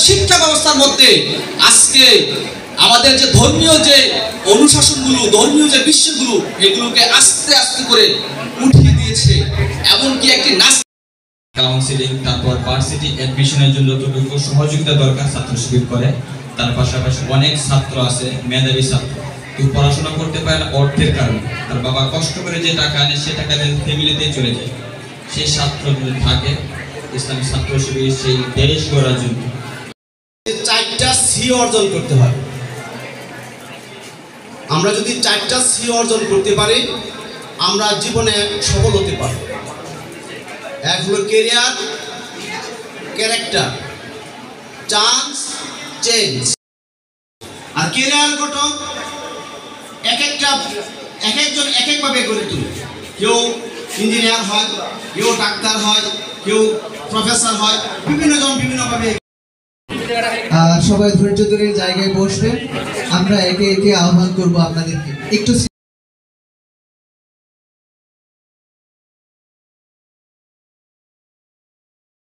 শিক্ষা ব্যবস্থার মধ্যে আজকে আমাদের যে ধর্মীয় যে অনুশাসনগুলো, ধর্মীয় যে বিষয়গুলো, এগুলোকে আস্তে আস্তে করে উঠিয়ে দিয়েছে। এমনকি একটি কাউন্সিলিং, তারপর ভার্সিটি অ্যাডমিশনের জন্য যতটুকু সহযোগিতা দরকার ছাত্র শিবির করে। তার পাশাপাশি অনেক ছাত্র আছে মেধাবী ছাত্র, কেউ পড়াশোনা করতে পারে না অর্থের কারণে, তার বাবা কষ্ট করে যে টাকা আনে সে টাকা দিয়ে ফ্যামিলিতে চলে যায়। সেই ছাত্র যদি থাকে ইসলামী ছাত্র শিবির সেই দেশ গড়ার জন্য 4টা সি অর্জন করতে হয়। আমরা যদি 4টা সি অর্জন করতে পারি আমরা জীবনে সফল হতে পারি। এক হলো ক্যারিয়ার, ক্যারেক্টার, চান্স, চেঞ্জ। আর ক্যারিয়ার গঠন এক একজন এক একভাবে গড়ে তোলে। কেউ ইঞ্জিনিয়ার হয়, কেউ ডাক্তার হয়, কেউ প্রফেসর হয়, বিভিন্ন জন বিভিন্নভাবে। সবাই ধৈর্য ধরে জায়গায় বসবেন। আমরা একে একে আহ্বান করবো আপনাদেরকে একটু